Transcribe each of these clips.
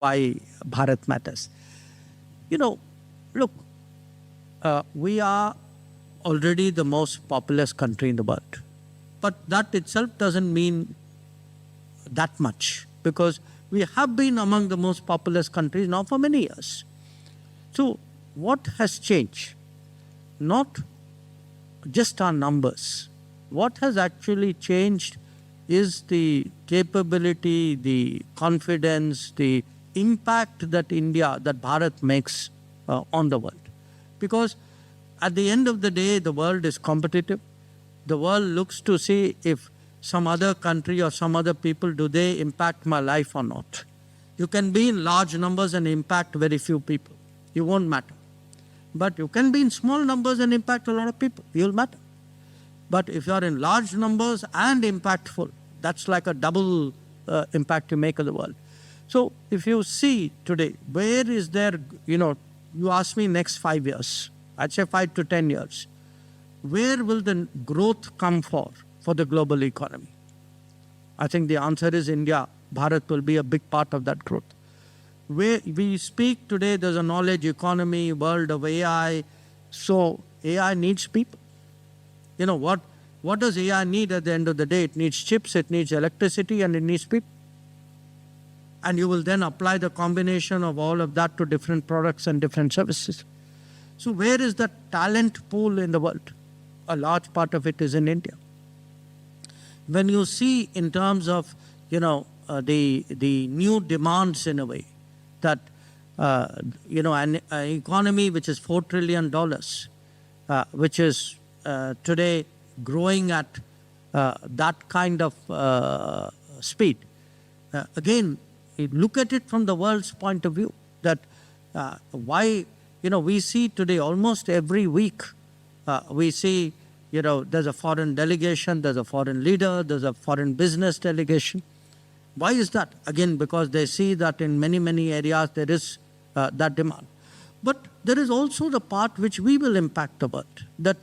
why Bharat matters. You know, look, we are already the most populous country in the world. But that itself doesn't mean that much because we have been among the most populous countries now for many years. So, what has changed? Not just our numbers. What has actually changed is the capability, the confidence, the impact that Bharat makes on the world. Because at the end of the day, the world is competitive. The world looks to see if some other country or some other people, do they impact my life or not? You can be in large numbers and impact very few people. You won't matter. But you can be in small numbers and impact a lot of people. You'll matter. But if you are in large numbers and impactful, that's like a double impact you make of the world. So if you see today, where is there, you ask me next 5 years, I'd say 5 to 10 years, where will the growth come for the global economy? I think the answer is India. Bharat will be a big part of that growth. Where we speak today, there's a knowledge economy, world of AI. So AI needs people. What does AI need at the end of the day? It needs chips, it needs electricity, and it needs people. And you will then apply the combination of all of that to different products and different services. So where is the talent pool in the world? A large part of it is in India. When you see in terms of, the new demands in a way, that, an economy which is $4 trillion, which is today growing at that kind of speed. Again, look at it from the world's point of view, that why, we see today almost every week, we see, there's a foreign delegation, there's a foreign leader, there's a foreign business delegation. Why is that? Again, because they see that in many, many areas there is that demand. But there is also the part which we will impact the world, that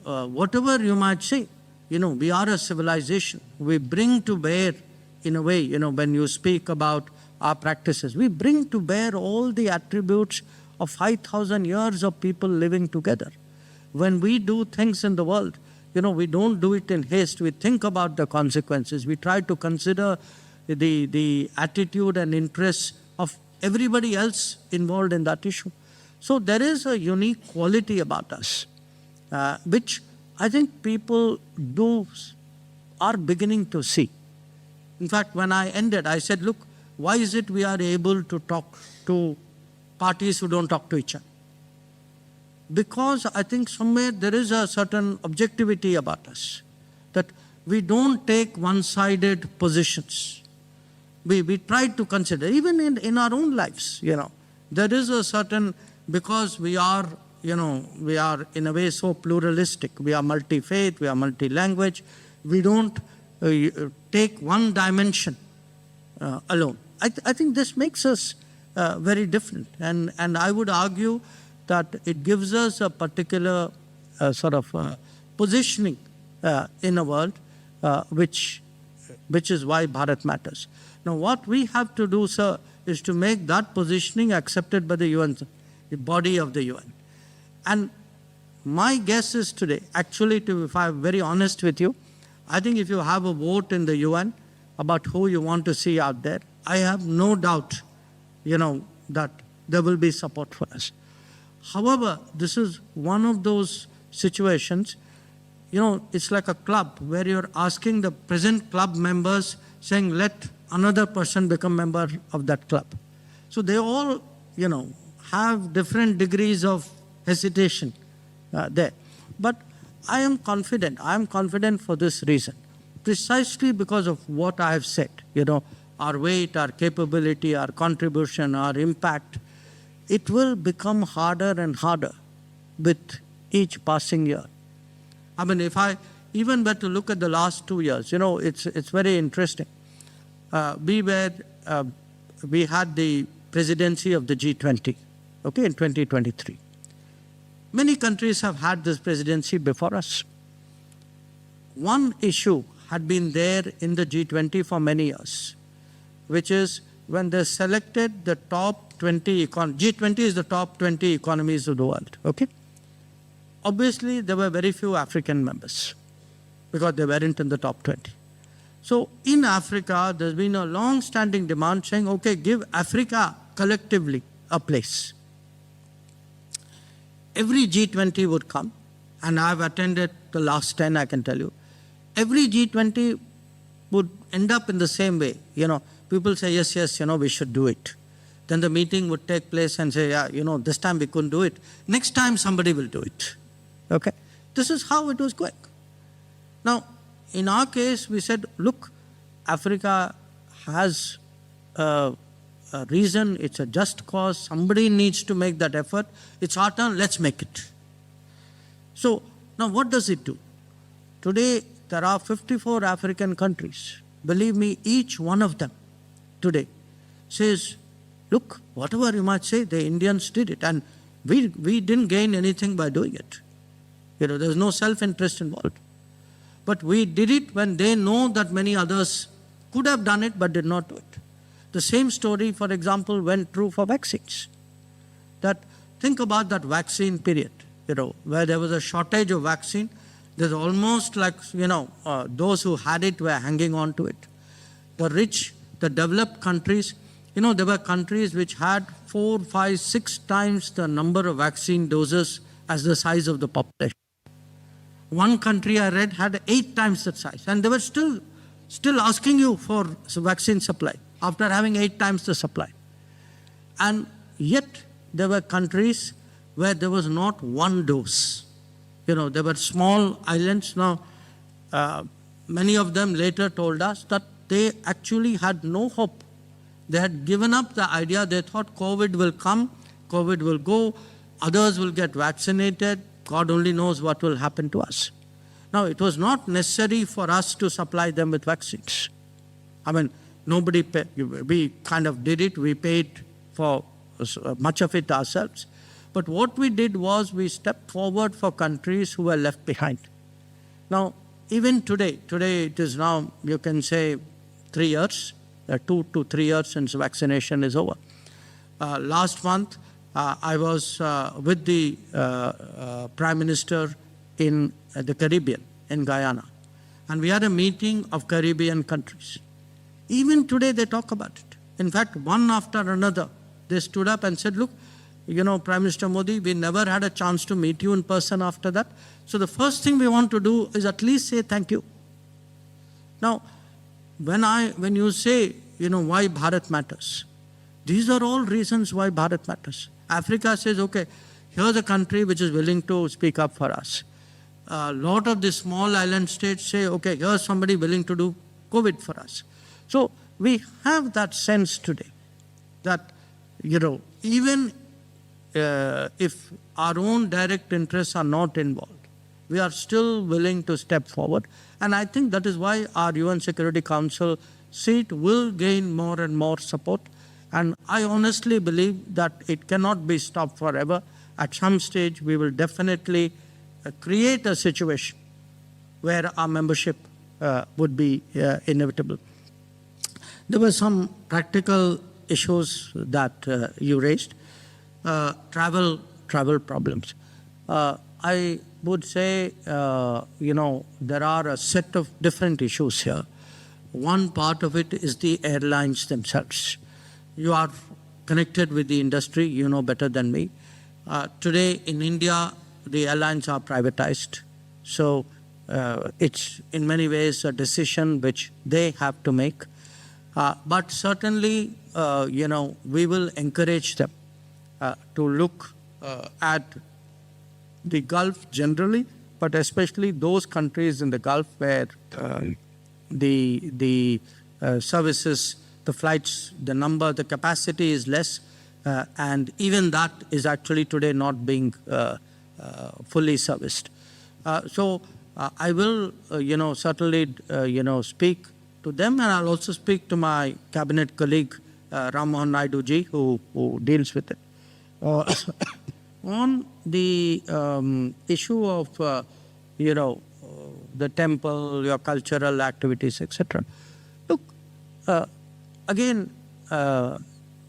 whatever you might say, we are a civilization. We bring to bear, in a way, when you speak about our practices, we bring to bear all the attributes of 5,000 years of people living together. When we do things in the world, we don't do it in haste. We think about the consequences. We try to consider the attitude and interests of everybody else involved in that issue. So there is a unique quality about us, which I think people are beginning to see. In fact, when I ended, I said, look, why is it we are able to talk to parties who don't talk to each other? Because I think somewhere there is a certain objectivity about us, that we don't take one-sided positions. We try to consider, even in our own lives, there is a certain, because we are in a way so pluralistic, we are multi-faith, we are multi-language, we don't take one dimension alone. I think this makes us very different, and I would argue that it gives us a particular sort of positioning in a world, which is why Bharat matters. Now, what we have to do, sir, is to make that positioning accepted by the UN, the body of the UN. And my guess is today, actually, if I'm very honest with you, I think if you have a vote in the UN about who you want to see out there, I have no doubt, that there will be support for us. However, this is one of those situations, it's like a club where you're asking the present club members, saying, let another person become member of that club. So they all, have different degrees of hesitation there. But I am confident. I am confident for this reason, precisely because of what I have said, our weight, our capability, our contribution, our impact. It will become harder and harder with each passing year. I mean, if I even were to look at the last 2 years, it's very interesting. We had the presidency of the G20, in 2023. Many countries have had this presidency before us. One issue had been there in the G20 for many years, which is when they selected the top 20, G20 is the top 20 economies of the world, okay? Obviously, there were very few African members because they weren't in the top 20. So in Africa, there's been a long-standing demand saying, okay, give Africa collectively a place. Every G20 would come, and I've attended the last 10, I can tell you. Every G20 would end up in the same way. People say, yes, we should do it. Then the meeting would take place and say, yeah, this time we couldn't do it. Next time somebody will do it. Okay? This is how it was going. Now, in our case, we said, look, Africa has a reason, it's a just cause, somebody needs to make that effort, it's our turn, let's make it. So, now what does it do? Today, there are 54 African countries. Believe me, each one of them today says, look, whatever you might say, the Indians did it, and we didn't gain anything by doing it. There's no self-interest involved. But we did it when they know that many others could have done it but did not do it. The same story, for example, went true for vaccines. Think about that vaccine period, where there was a shortage of vaccine. There's almost like, those who had it were hanging on to it. The rich, the developed countries, there were countries which had 4, 5, 6 times the number of vaccine doses as the size of the population. One country I read had 8 times that size, and they were still asking you for vaccine supply after having 8 times the supply. And yet there were countries where there was not one dose. There were small islands. Now, many of them later told us that they actually had no hope. They had given up the idea. They thought COVID will come, COVID will go, others will get vaccinated, God only knows what will happen to us. Now, it was not necessary for us to supply them with vaccines. I mean, nobody paid. We kind of did it. We paid for much of it ourselves. But what we did was we stepped forward for countries who were left behind. Now, even today it is now, you can say, 3 years, 2 to 3 years since vaccination is over. Last month, I was with the Prime Minister in the Caribbean, in Guyana. And we had a meeting of Caribbean countries. Even today they talk about it. In fact, one after another, they stood up and said, look, Prime Minister Modi, we never had a chance to meet you in person after that. So the first thing we want to do is at least say thank you. Now, when you say, why Bharat matters, these are all reasons why Bharat matters. Africa says, okay, here's a country which is willing to speak up for us. A lot of the small island states say, okay, here's somebody willing to do COVID for us. So we have that sense today that, even if our own direct interests are not involved, we are still willing to step forward. And I think that is why our UN Security Council seat will gain more and more support. And I honestly believe that it cannot be stopped forever. At some stage, we will definitely create a situation where our membership would be inevitable. There were some practical issues that you raised. Travel problems. I would say, there are a set of different issues here. One part of it is the airlines themselves. You are connected with the industry, you know better than me. Today in India, the airlines are privatized. So it's in many ways a decision which they have to make. But certainly, we will encourage them to look at the Gulf generally, but especially those countries in the Gulf where the services, the flights, the capacity is less, and even that is actually today not being fully serviced. So I will, certainly, speak to them, and I'll also speak to my cabinet colleague, Ram Mohan Naidu ji, who deals with it. On the issue of, the temple, your cultural activities, etc. Look, again, my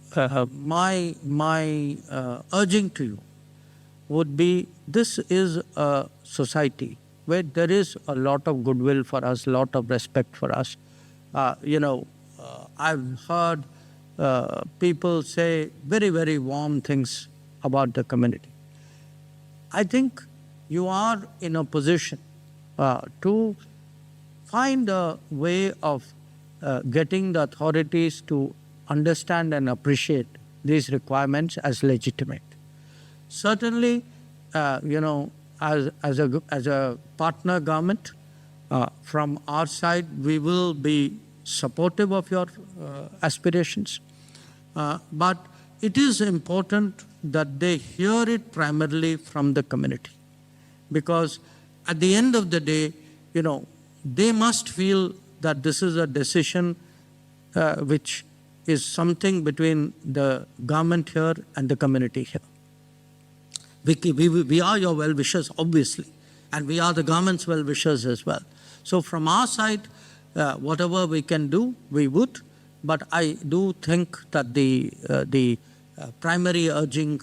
urging to you would be, this is a society where there is a lot of goodwill for us, lot of respect for us. I've heard people say very, very warm things about the community. I think you are in a position to find a way of getting the authorities to understand and appreciate these requirements as legitimate. Certainly, as a partner government, from our side, we will be supportive of your aspirations. But it is important that they hear it primarily from the community. Because at the end of the day, they must feel that this is a decision which is something between the government here and the community here. We are your well-wishers, obviously, and we are the government's well-wishers as well. So from our side, whatever we can do, we would. But I do think that the primary urging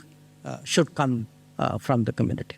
should come from the community.